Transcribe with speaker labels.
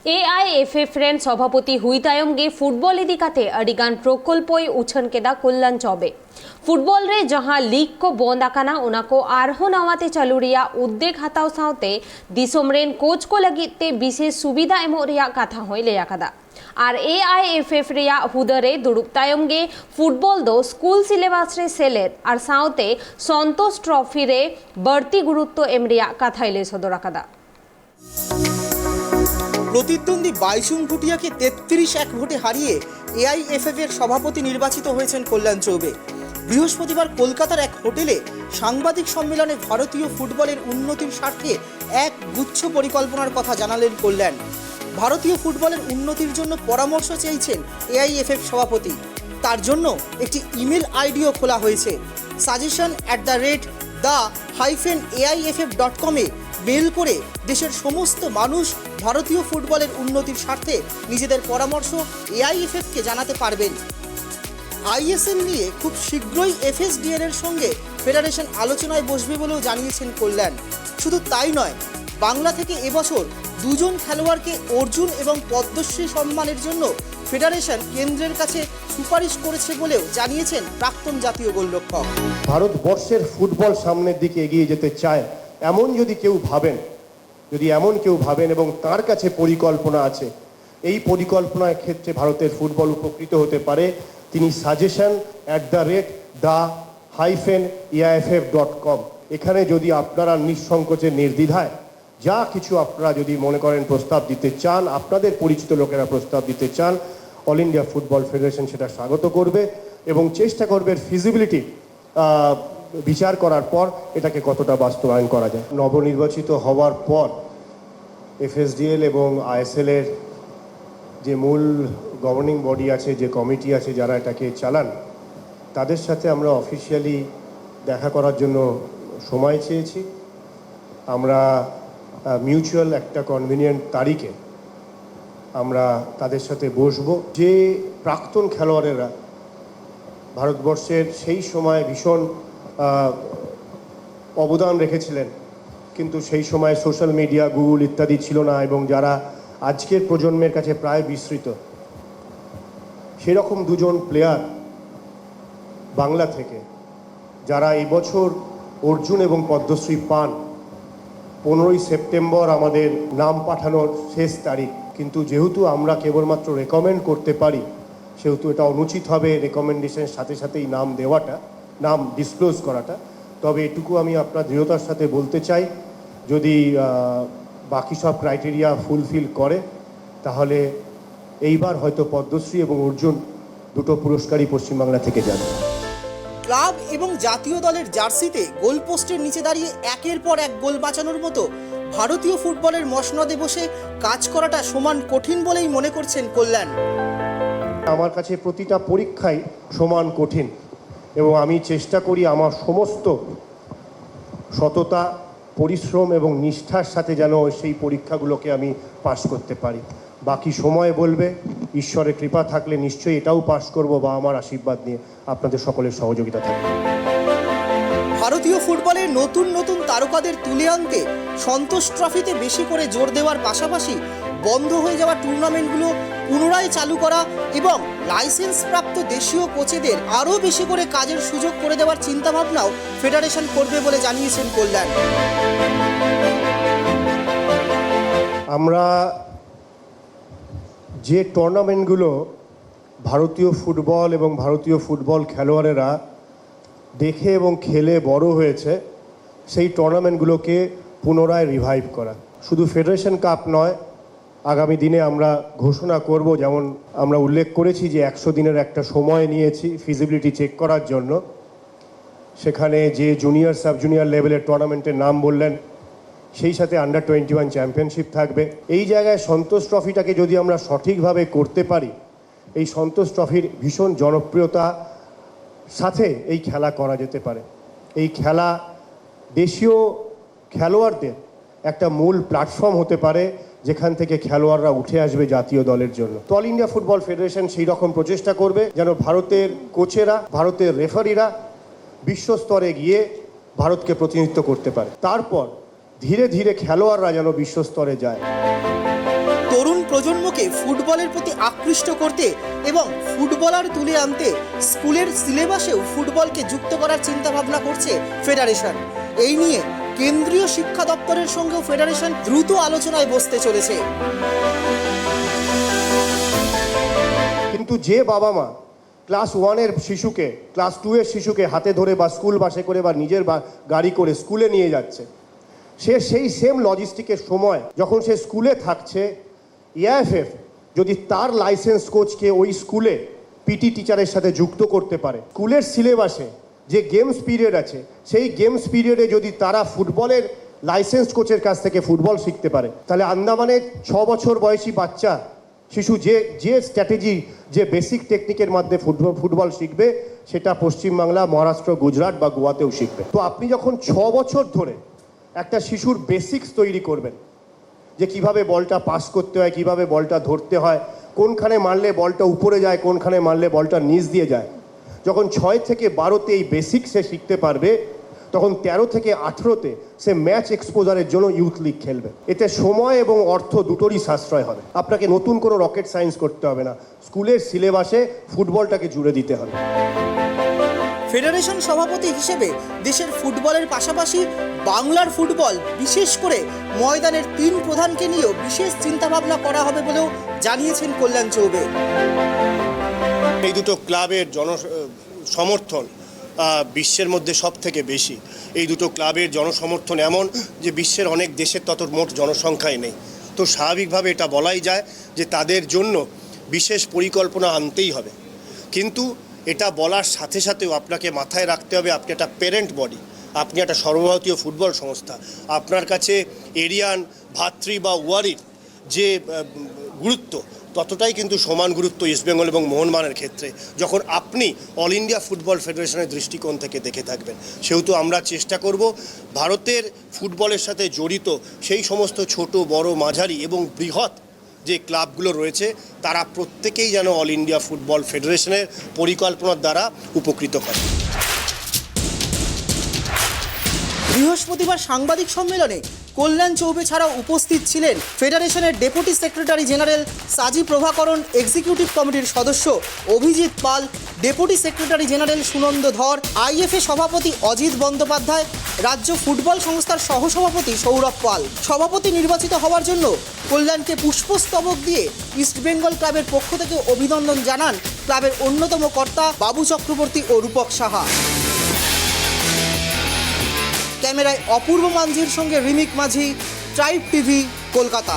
Speaker 1: AIFF ren सभापति हुईतायमगे football इदिकाते अडिगान प्रकल्पई उछन केदा कल्याण Choubey football रे जहां लीग को बंद आकाना उना को आरहो नवाते चालुरिया उद्देग हताव सावते दिसोम रेन कोच को लगिते विशेष सुविधा एमोरिया कथा होय लेयाकादा और AIFF रेया हुदरे दुड़ुब तायमगे फुटबॉल दो स्कूल सिलेबास रे सेलेर और सावते संतोष ट्रॉफी रे बढ़ती गुरुत्व एमरिया कथा ले सदराकादा
Speaker 2: প্রতিদ্বন্দ্বী বাইচুং ভুটিয়াকে 33-1 ভোটে হারিয়ে AIFF এর সভাপতি নির্বাচিত হয়েছেন কল্যাণ চৌবে। বৃহস্পতিবার কলকাতার এক হোটেলে সাংবাদিক সম্মেলনে ভারতীয় ফুটবলের উন্নতির স্বার্থে এক গুচ্ছ পরিকল্পনার কথা জানালেন কল্যাণ। ভারতীয় ফুটবলের উন্নতির জন্য পরামর্শ চেয়েছেন AIFF সভাপতি। তার জন্য একটি ইমেল আইডিও খোলা হয়েছে। suggestion@the-aiff.com এ মেল করে দেশের সমস্ত মানুষ ভারতীয় ফুটবলের উন্নতির স্বার্থে নিজেদের পরামর্শ AIFF কে জানাতে পারবেন। ISL নিয়ে খুব শীঘ্রই FSDN এর সঙ্গে ফেডারেশন আলোচনায় বসবে বলেও জানিয়েছেন কল্যাণ। শুধু তাই নয়, বাংলা থেকে এবছর দুজন খেলোয়াড়কে অর্জুন এবং পদ্মশ্রী সম্মানের জন্য ফেডারেশন কেন্দ্রের কাছে সুপারিশ করেছে বলেও জানিয়েছেন প্রাক্তন জাতীয় গোলরক্ষক।
Speaker 3: ভারতবর্ষের ফুটবল সামনের দিকে এগিয়ে যেতে চায় এমন যদি কেউ ভাবেন এবং তার কাছে পরিকল্পনা আছে, এই পরিকল্পনার ক্ষেত্রে ভারতের ফুটবল উপকৃত হতে পারে, তিনি suggestion@the-aiff.com এখানে যদি আপনারা নিঃসংকোচে নির্দ্বিধায় যা কিছু আপনারা যদি মনে করেন প্রস্তাব দিতে চান, আপনাদের পরিচিত লোকেরা প্রস্তাব দিতে চান, অল ইন্ডিয়া ফুটবল ফেডারেশন সেটা স্বাগত করবে এবং চেষ্টা করবে ফিজিবিলিটি বিচার করার পর এটাকে কতটা বাস্তবায়ন করা যায়। নবনির্বাচিত হওয়ার পর FSDL এবং ISL এর যে মূল গভর্নিং বডি আছে, যে কমিটি আছে যারা এটাকে চালান, তাদের সাথে আমরা অফিসিয়ালি দেখা করার জন্য সময় চেয়েছি। আমরা মিউচুয়াল একটা কনভিনিয়েন্ট তারিখে আমরা তাদের সাথে বসবো। যে প্রাক্তন খেলোয়াড়েরা ভারতবর্ষের সেই সময় ভীষণ অবদান রেখেছিলেন, কিন্তু সেই সময় সোশ্যাল মিডিয়া, গুগল ইত্যাদি ছিল না এবং যারা আজকের প্রজন্মের কাছে প্রায় বিস্মৃত, সেরকম দুজন প্লেয়ার বাংলা থেকে যারা এবছর অর্জুন এবং পদ্মশ্রী পান। 15ই সেপ্টেম্বর আমাদের নাম পাঠানোর শেষ তারিখ, কিন্তু যেহেতু আমরা কেবলমাত্র রেকমেন্ড করতে পারি, সেহেতু এটা অনুচিত হবে রেকমেন্ডেশনের সাথে সাথেই নাম দেওয়াটা, নাম ডিসক্লোজ করাটা। তবে এটুকু আমি আপনার দৃঢ়তার সাথে বলতে চাই, যদি বাকি সব ক্রাইটেরিয়া ফুলফিল করে তাহলে এইবার হয়তো পদ্মশ্রী এবং অর্জুন দুটো পুরস্কারই পশ্চিমবাংলা থেকে যাবে।
Speaker 2: ক্লাব এবং জাতীয় দলের জার্সিতে গোলপোস্টের নিচে দাঁড়িয়ে একের পর এক গোল বাঁচানোর মতো ভারতীয় ফুটবলের মসনদে বসে কাজ করাটা সমান কঠিন বলেই মনে করছেন কল্যাণ।
Speaker 3: আমার কাছে প্রতিটা পরীক্ষাই সমান কঠিন এবং আমি চেষ্টা করি আমার সমস্ত সততা, পরিশ্রম এবং নিষ্ঠার সাথে যেন সেই পরীক্ষাগুলোকে আমি পাশ করতে পারি। বাকি সময় বলবে, ঈশ্বরের কৃপা থাকলে নিশ্চয়ই এটাও পাশ করব বা আমার আশীর্বাদ নিয়ে আপনাদের সকলের সহযোগিতা থাকবে।
Speaker 2: ভারতীয় ফুটবলের নতুন নতুন তারকাদের তুলে আনতে সন্তোষ ট্রফিতে বেশি করে জোর দেওয়ার পাশাপাশি বন্ধ হয়ে যাওয়া টুর্নামেন্টগুলো পুনরায় চালু করা এবং লাইসেন্স প্রাপ্ত দেশীয় কোচেদের আরও বেশি করে কাজের সুযোগ করে দেওয়ার চিন্তাভাবনাও ফেডারেশন করবে বলে জানিয়েছেন কল্যাণ।
Speaker 3: আমরা যে টুর্নামেন্টগুলো ভারতীয় ফুটবল এবং ভারতীয় ফুটবল খেলোয়াড়েরা দেখে এবং খেলে বড় হয়েছে, সেই টুর্নামেন্টগুলোকে পুনরায় রিভাইভ করা। শুধু ফেডারেশন কাপ নয়, আগামী দিনে আমরা ঘোষণা করব, যেমন আমরা উল্লেখ করেছি যে 100 দিনের একটা সময় নিয়েছি ফিজিবিলিটি চেক করার জন্য। সেখানে যে জুনিয়র, সাব জুনিয়র লেভেলের টুর্নামেন্টের নাম বললেন, সেই সাথে আন্ডার-21 চ্যাম্পিয়নশিপ থাকবে। এই জায়গায় সন্তোষ ট্রফিটাকে যদি আমরা সঠিকভাবে করতে পারি, এই সন্তোষ ট্রফির ভীষণ জনপ্রিয়তা সাথে এই খেলা করা যেতে পারে। এই খেলা দেশীয় খেলোয়াড়দের একটা মূল প্ল্যাটফর্ম হতে পারে, যেখান থেকে খেলোয়াড়রা উঠে আসবে জাতীয় দলের জন্য। তো অল ইন্ডিয়া ফুটবল ফেডারেশন সেই রকম প্রচেষ্টা করবে যেন ভারতের কোচেরা, ভারতের রেফারিরা বিশ্বস্তরে গিয়ে ভারতকে প্রতিনিধিত্ব করতে পারে। তারপর ধীরে ধীরে খেলোয়াড়রা যেন বিশ্বস্তরে যায়।
Speaker 2: তরুণ প্রজন্মকে ফুটবলের প্রতি আকৃষ্ট করতে এবং ফুটবলার তুলে আনতে স্কুলের সিলেবাসেও ফুটবলকে যুক্ত করার চিন্তাভাবনা করছে ফেডারেশন। এই নিয়ে কেন্দ্রীয় শিক্ষা দপ্তরের সঙ্গেও ফেডারেশন দ্রুত আলোচনায় বসতে চলেছে।
Speaker 3: কিন্তু যে বাবা মা ক্লাস 1-এর শিশুকে ক্লাস 2-এর শিশুকে হাতে ধরে বা স্কুল বাসে করে বা নিজের গাড়ি করে স্কুলে নিয়ে যাচ্ছে, সে সেই সেম লজিস্টিকের সময় যখন সে স্কুলে থাকছে, এআইএফএফ যদি তার লাইসেন্স কোচকে ওই স্কুলে পিটি টিচারের সাথে যুক্ত করতে পারে, স্কুলের সিলেবাসে যে গেমস পিরিয়ড আছে সেই গেমস পিরিয়ডে যদি তারা ফুটবলের লাইসেন্স কোচের কাছ থেকে ফুটবল শিখতে পারে, তাহলে আন্দামানের 6 বছর বয়সী বাচ্চা শিশু যে স্ট্র্যাটেজি, যে বেসিক টেকনিকের মধ্যে ফুটবল শিখবে, সেটা পশ্চিমবাংলা, মহারাষ্ট্র, গুজরাট বা গোয়াতেও শিখবে। তো আপনি যখন 6 বছর ধরে একটা শিশুর বেসিক্স তৈরি করবেন, যে কিভাবে বলটা পাস করতে হয়, কিভাবে বলটা ধরতে হয়, কোনখানে মারলে বলটা উপরে যায়, কোনখানে মারলে বলটা নিচ দিয়ে যায়, যখন 6 থেকে 12তে এই বেসিক সে শিখতে পারবে, তখন 13 থেকে 18তে সে ম্যাচ এক্সপোজারের জন্য ইউথ লিগ খেলবে। এতে সময় এবং অর্থ দুটোরই সাশ্রয় হবে। আপনাকে নতুন কোনো রকেট সায়েন্স করতে হবে না, স্কুলের সিলেবাসে ফুটবলটাকে জুড়ে দিতে হবে।
Speaker 2: ফেডারেশন সভাপতি হিসেবে দেশের ফুটবলের পাশাপাশি বাংলার ফুটবল, বিশেষ করে ময়দানের 3 প্রধানকে নিয়েও বিশেষ চিন্তাভাবনা করা হবে বলেও জানিয়েছেন কল্যাণ চৌবে।
Speaker 3: এই দুটো ক্লাবের সমর্থন বিশ্বের মধ্যে সব থেকে বেশি। এই দুটো ক্লাবের জনসমর্থন এমন যে বিশ্বের অনেক দেশের তত মোট জনসংখ্যাই নেই। তো স্বাভাবিকভাবে এটা বলাই যায় যে তাদের জন্য বিশেষ পরিকল্পনা আনতেই হবে। কিন্তু এটা বলার সাথে সাথেও আপনাকে মাথায় রাখতে হবে, আপনি একটা প্যারেন্ট বডি, আপনি একটা সর্বভারতীয় ফুটবল সংস্থা। আপনার কাছে এরিয়ান, ভাতৃ বা ওয়ারির যে গুরুত্ব, ততটাই কিন্তু সমান গুরুত্ব ইস্টবেঙ্গল এবং মোহনবাগানের ক্ষেত্রে, যখন আপনি অল ইন্ডিয়া ফুটবল ফেডারেশনের দৃষ্টিকোণ থেকে দেখে থাকবেন। সেহেতু আমরা চেষ্টা করব ভারতের ফুটবলের সাথে জড়িত সেই সমস্ত ছোট, বড়, মাঝারি এবং বৃহৎ যে ক্লাবগুলো রয়েছে, তারা প্রত্যেকেই যেন অল ইন্ডিয়া ফুটবল ফেডারেশনের পরিকল্পনার দ্বারা উপকৃত হয়।
Speaker 2: বৃহস্পতিবার সাংবাদিক সম্মেলনে কল্যাণ চৌবে ছাড়াও উপস্থিত ছিলেন ফেডারেশনের ডেপুটি সেক্রেটারি জেনারেল সাজি প্রভাকরণ, এক্সিকিউটিভ কমিটির সদস্য অভিজিৎ পাল, ডেপুটি সেক্রেটারি জেনারেল সুনন্দ ধর, আইএফএ সভাপতি অজিত বন্দ্যোপাধ্যায়, রাজ্য ফুটবল সংস্থার সহসভাপতি সৌরভ পাল। সভাপতি নির্বাচিত হওয়ার জন্য কল্যাণকে পুষ্পস্তবক দিয়ে ইস্টবেঙ্গল ক্লাবের পক্ষ থেকে অভিনন্দন জানান ক্লাবের অন্যতম কর্তা বাবু চক্রবর্তী ও রূপক সাহা। ক্যামেরায় অপূর্ব মাঝির সঙ্গে রিমিক মাঝি, ট্রাইব টিভি, কলকাতা।